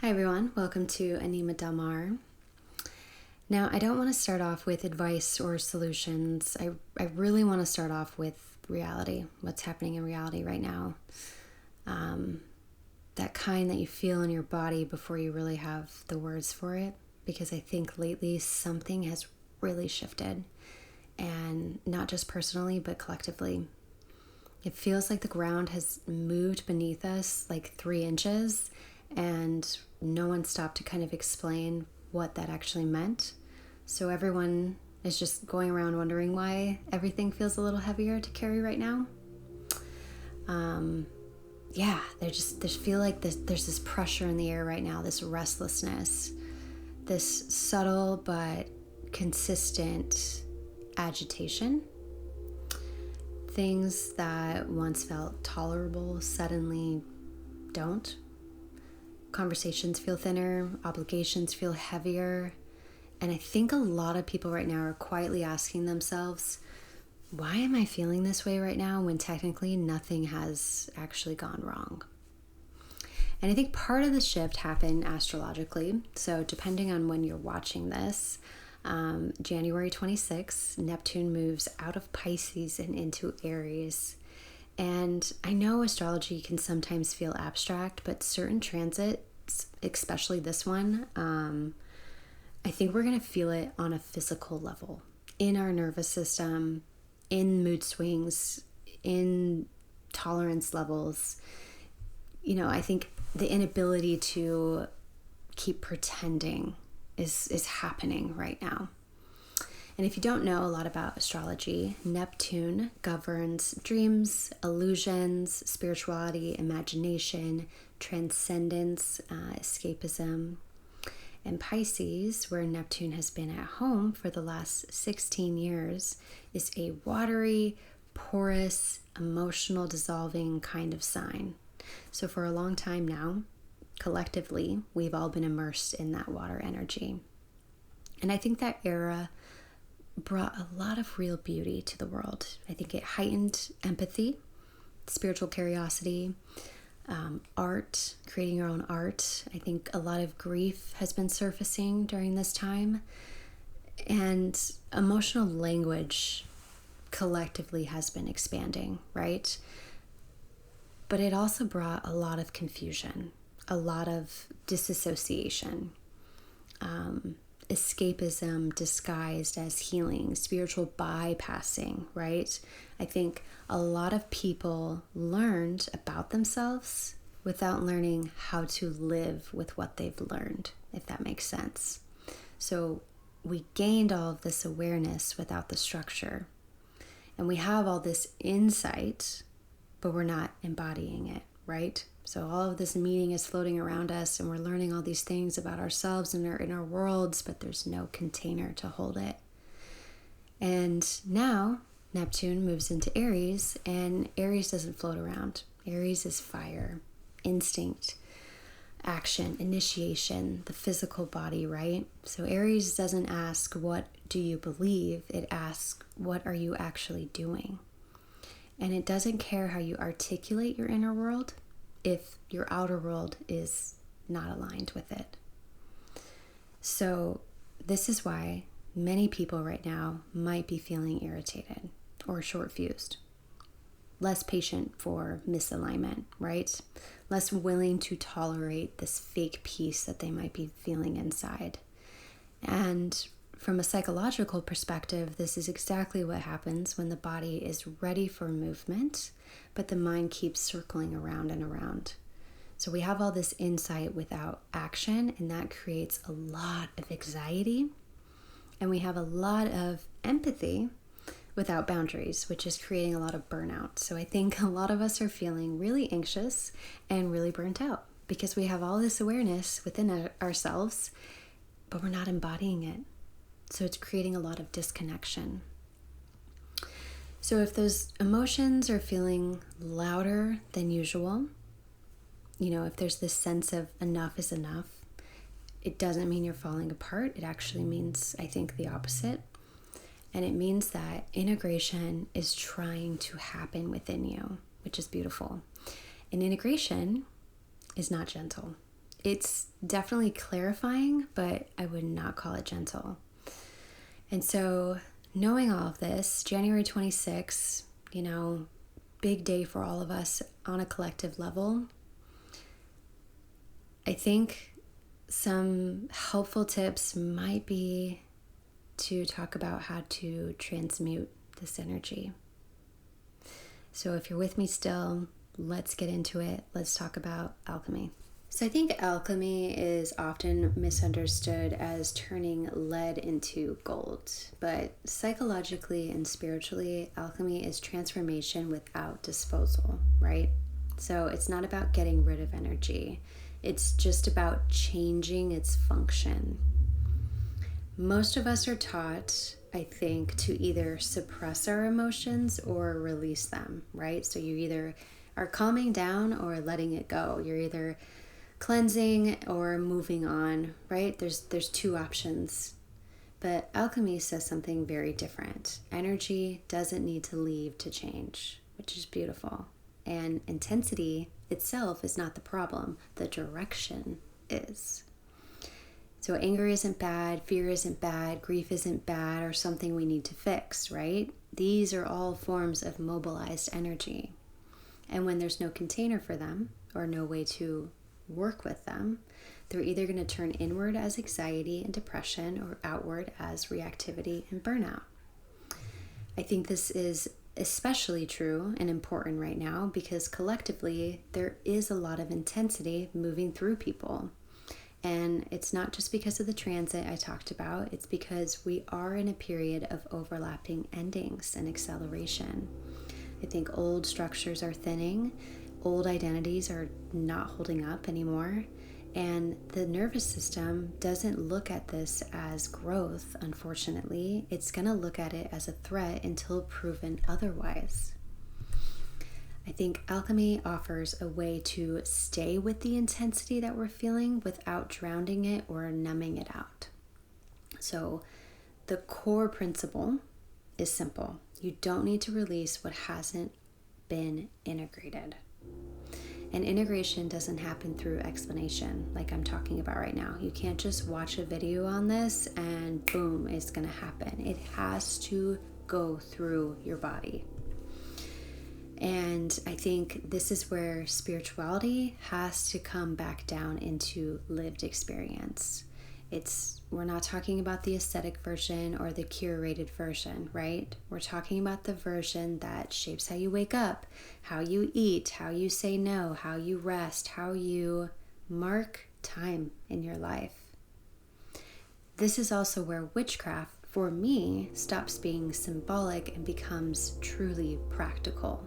Hi everyone, welcome to Anima Damar. Now, I don't want to start off with advice or solutions. I really want to start off with reality, what's happening in reality right now. That kind that you feel in your body before you really have the words for it. Because I think lately something has really shifted. And not just personally, but collectively. It feels like the ground has moved beneath us like 3 inches, and no one stopped to kind of explain what that actually meant. So everyone is just going around wondering why everything feels a little heavier to carry right now. They feel like there's this pressure in the air right now, this restlessness, this subtle but consistent agitation. Things that once felt tolerable suddenly don't. Conversations feel thinner, obligations feel heavier, and I think a lot of people right now are quietly asking themselves, why am I feeling this way right now when technically nothing has actually gone wrong? And I think part of the shift happened astrologically, so depending on when you're watching this, January 26th, Neptune moves out of Pisces and into Aries. And I know astrology can sometimes feel abstract, but certain transits, especially this one, I think we're going to feel it on a physical level, in our nervous system, in mood swings, in tolerance levels. I think the inability to keep pretending is happening right now. And if you don't know a lot about astrology, Neptune governs dreams, illusions, spirituality, imagination, transcendence, escapism. And Pisces, where Neptune has been at home for the last 16 years, is a watery, porous, emotional, dissolving kind of sign. So for a long time now, collectively, we've all been immersed in that water energy. And I think that era brought a lot of real beauty to the world. I think it heightened empathy, spiritual curiosity, art, creating your own art. I think a lot of grief has been surfacing during this time, and emotional language collectively has been expanding, right? But it also brought a lot of confusion, a lot of disassociation, escapism disguised as healing, spiritual bypassing, right? I think a lot of people learned about themselves without learning how to live with what they've learned, if that makes sense. So we gained all of this awareness without the structure. And we have all this insight, but we're not embodying it, right? So all of this meaning is floating around us, and we're learning all these things about ourselves and our inner worlds, but there's no container to hold it. And now Neptune moves into Aries, and Aries doesn't float around. Aries is fire, instinct, action, initiation, the physical body, right? So Aries doesn't ask, what do you believe? It asks, what are you actually doing? And it doesn't care how you articulate your inner world if your outer world is not aligned with it. So this is why many people right now might be feeling irritated or short-fused, less patient for misalignment, right? Less willing to tolerate this fake peace that they might be feeling inside. And from a psychological perspective, this is exactly what happens when the body is ready for movement, but the mind keeps circling around and around. So we have all this insight without action, and that creates a lot of anxiety. And we have a lot of empathy without boundaries, which is creating a lot of burnout. So I think a lot of us are feeling really anxious and really burnt out because we have all this awareness within ourselves, but we're not embodying it. So it's creating a lot of disconnection. So if those emotions are feeling louder than usual, if there's this sense of enough is enough, it doesn't mean you're falling apart. It actually means, I think, the opposite. And it means that integration is trying to happen within you, which is beautiful. And integration is not gentle. it's definitely clarifying, but I would not call it gentle. And so knowing all of this, January 26th, big day for all of us on a collective level. I think some helpful tips might be to talk about how to transmute this energy. So if you're with me still, let's get into it. Let's talk about alchemy. So I think alchemy is often misunderstood as turning lead into gold, but psychologically and spiritually, alchemy is transformation without disposal, right? So it's not about getting rid of energy. It's just about changing its function. Most of us are taught, I think, to either suppress our emotions or release them, right? So you either are calming down or letting it go. You're either cleansing or moving on, right? There's two options. But alchemy says something very different. Energy doesn't need to leave to change, which is beautiful. And intensity itself is not the problem. The direction is. So anger isn't bad, fear isn't bad, grief isn't bad, or something we need to fix, right? These are all forms of mobilized energy. And when there's no container for them or no way to work with them, they're either going to turn inward as anxiety and depression or outward as reactivity and burnout. I think this is especially true and important right now because collectively there is a lot of intensity moving through people. And it's not just because of the transit I talked about, it's because we are in a period of overlapping endings and acceleration. I think old structures are thinning, old identities are not holding up anymore, and the nervous system doesn't look at this as growth, unfortunately. It's going to look at it as a threat until proven otherwise. I think alchemy offers a way to stay with the intensity that we're feeling without drowning it or numbing it out. So the core principle is simple. You don't need to release what hasn't been integrated. And integration doesn't happen through explanation like I'm talking about right now. You can't just watch a video on this and boom, it's going to happen. It has to go through your body. And I think this is where spirituality has to come back down into lived experience. We're not talking about the aesthetic version or the curated version, right? We're talking about the version that shapes how you wake up, how you eat, how you say no, how you rest, how you mark time in your life. This is also where witchcraft, for me, stops being symbolic and becomes truly practical.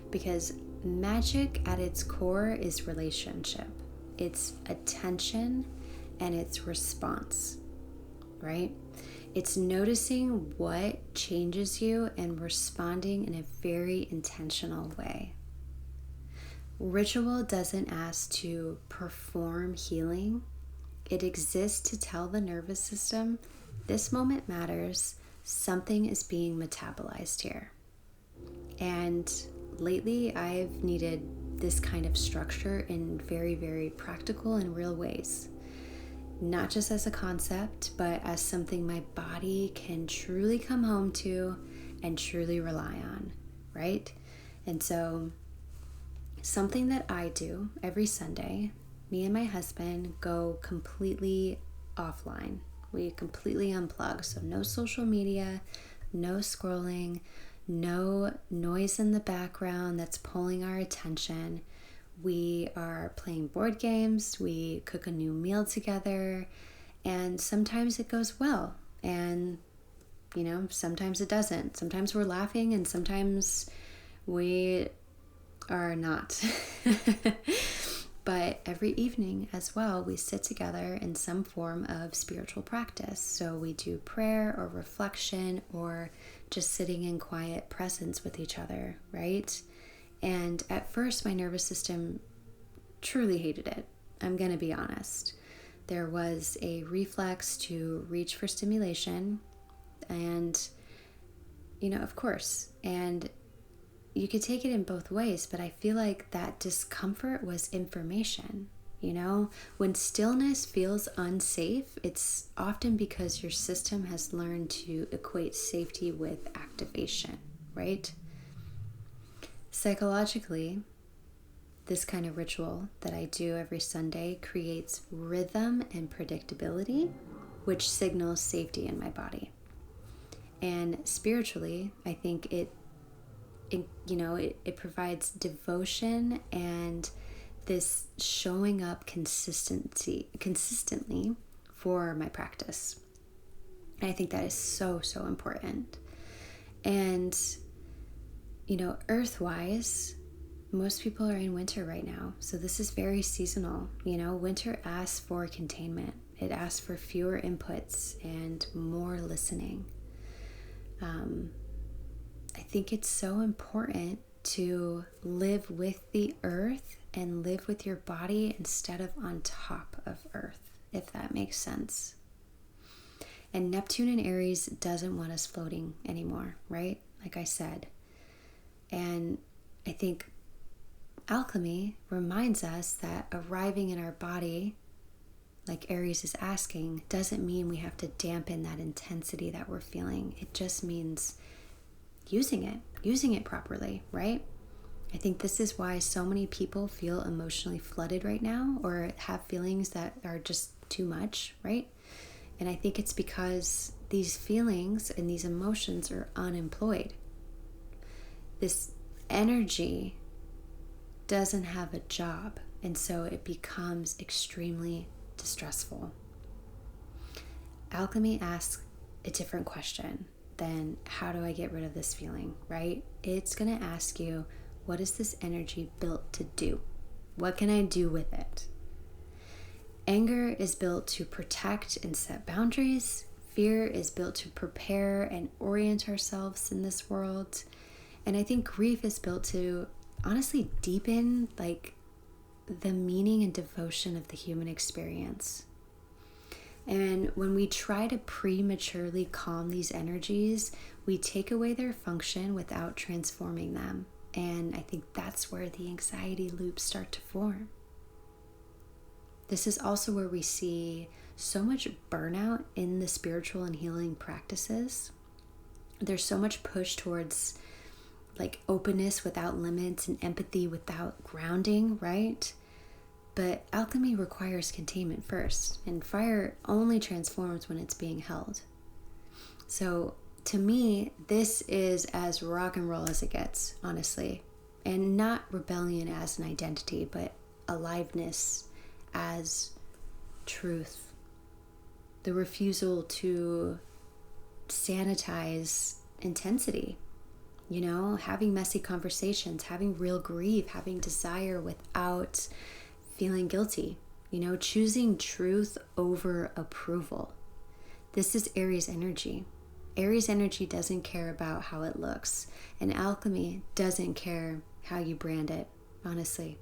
Because magic at its core is relationship. It's attention and it's response, right? It's noticing what changes you and responding in a very intentional way. Ritual doesn't ask to perform healing. It exists to tell the nervous system, this moment matters, something is being metabolized here. And lately, I've needed this kind of structure in very, very practical and real ways. Not just as a concept, but as something my body can truly come home to and truly rely on, right? And so something that I do every Sunday, me and my husband go completely offline. We completely unplug. So no social media, no scrolling, no noise in the background that's pulling our attention. We are playing board games, we cook a new meal together, and sometimes it goes well, and sometimes it doesn't. Sometimes we're laughing and sometimes we are not. But every evening as well, we sit together in some form of spiritual practice. So we do prayer or reflection or just sitting in quiet presence with each other, right? And at first, my nervous system truly hated it. I'm going to be honest. There was a reflex to reach for stimulation and, of course, and you could take it in both ways, but I feel like that discomfort was information. You know, when stillness feels unsafe, it's often because your system has learned to equate safety with activation, right? Psychologically, this kind of ritual that I do every Sunday creates rhythm and predictability, which signals safety in my body. And spiritually, I think it provides devotion and this showing up consistently for my practice. And I think that is so, so important. And, earth-wise, most people are in winter right now. So this is very seasonal. Winter asks for containment. It asks for fewer inputs and more listening. I think it's so important to live with the earth and live with your body instead of on top of earth, if that makes sense. And Neptune in Aries doesn't want us floating anymore, right? Like I said. And I think alchemy reminds us that arriving in our body, like Aries is asking, doesn't mean we have to dampen that intensity that we're feeling. It just means using it properly, right? I think this is why so many people feel emotionally flooded right now or have feelings that are just too much, right? And I think it's because these feelings and these emotions are unemployed. This energy doesn't have a job, and so it becomes extremely distressful. Alchemy asks a different question than how do I get rid of this feeling, right? It's going to ask you, what is this energy built to do? What can I do with it? Anger is built to protect and set boundaries. Fear is built to prepare and orient ourselves in this world. And I think grief is built to honestly deepen the meaning and devotion of the human experience. And when we try to prematurely calm these energies, we take away their function without transforming them. And I think that's where the anxiety loops start to form. This is also where we see so much burnout in the spiritual and healing practices. There's so much push towards openness without limits and empathy without grounding, right? But alchemy requires containment first, and fire only transforms when it's being held. So to me, this is as rock and roll as it gets, honestly. And not rebellion as an identity, but aliveness as truth. The refusal to sanitize intensity. Having messy conversations, having real grief, having desire without feeling guilty, choosing truth over approval. This is Aries energy. Aries energy doesn't care about how it looks, and alchemy doesn't care how you brand it, honestly.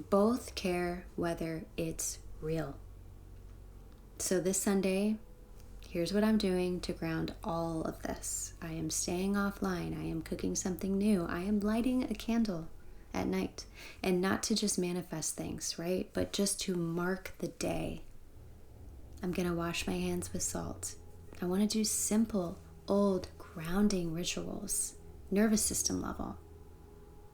Both care whether it's real. So this Sunday, here's what I'm doing to ground all of this. I am staying offline. I am cooking something new. I am lighting a candle at night. And not to just manifest things, right? But just to mark the day. I'm going to wash my hands with salt. I want to do simple, old, grounding rituals, nervous system level.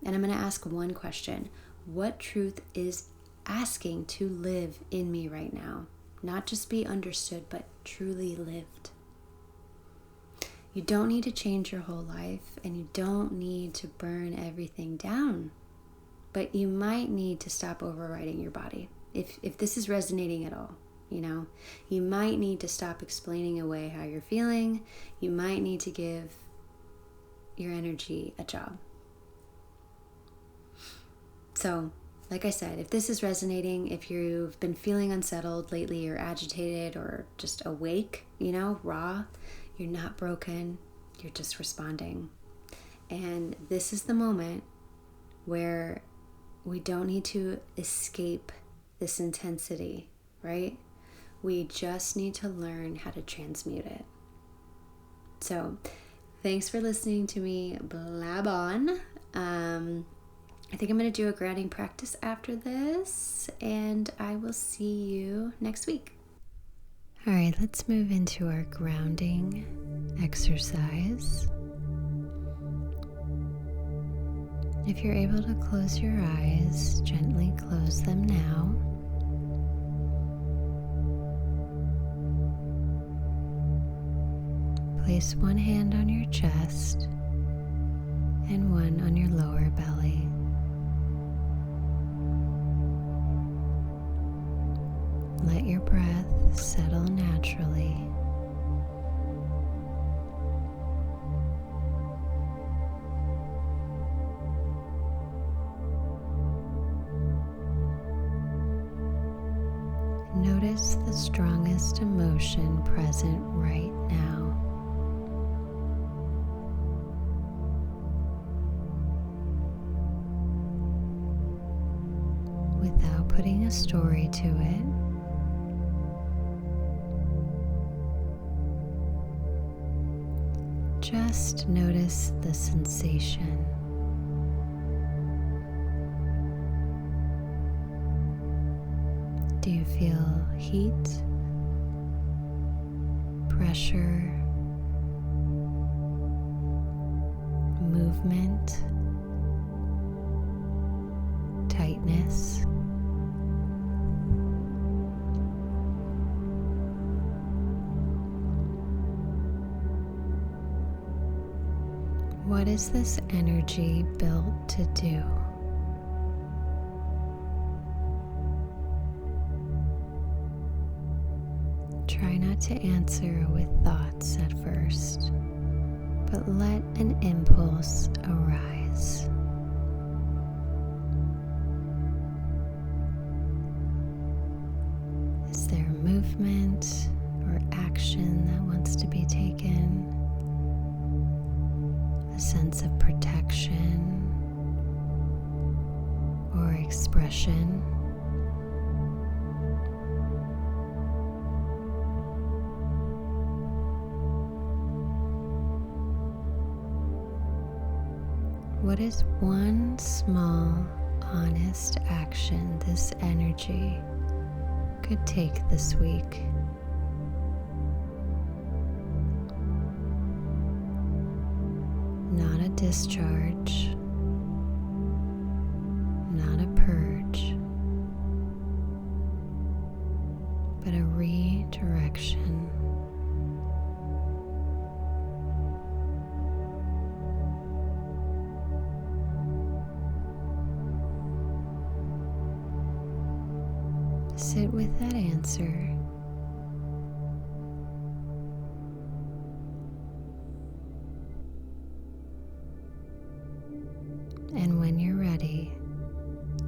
And I'm going to ask one question. What truth is asking to live in me right now? Not just be understood, but truly lived. You don't need to change your whole life, and you don't need to burn everything down. But you might need to stop overriding your body. If this is resonating at all, you might need to stop explaining away how you're feeling. You might need to give your energy a job. So, like I said, if this is resonating, if you've been feeling unsettled lately or agitated or just awake, raw, you're not broken, you're just responding. And this is the moment where we don't need to escape this intensity, right? We just need to learn how to transmute it. So, thanks for listening to me blab on. I think I'm going to do a grounding practice after this, and I will see you next week. All right, let's move into our grounding exercise. If you're able to close your eyes, gently close them now. Place one hand on your chest and one on your lower belly. Let your breath settle naturally. Notice the strongest emotion present right now. Without putting a story to it, just notice the sensation. Do you feel heat, pressure, movement, tightness? What is this energy built to do? Try not to answer with thoughts at first, but let an impulse arise. Is there movement or action that wants to be taken? A sense of protection or expression? What is one small, honest action this energy could take this week? Not a discharge, not a purge, but a redirection. Sit with that answer. And when you're ready,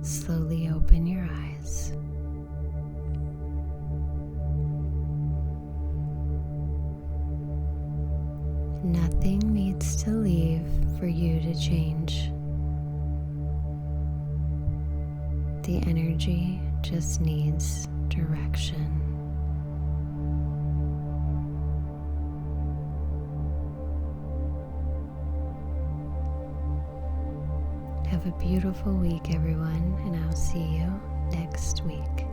slowly open your eyes. Nothing needs to leave for you to change. The energy just needs direction. Have a beautiful week, everyone, and I'll see you next week.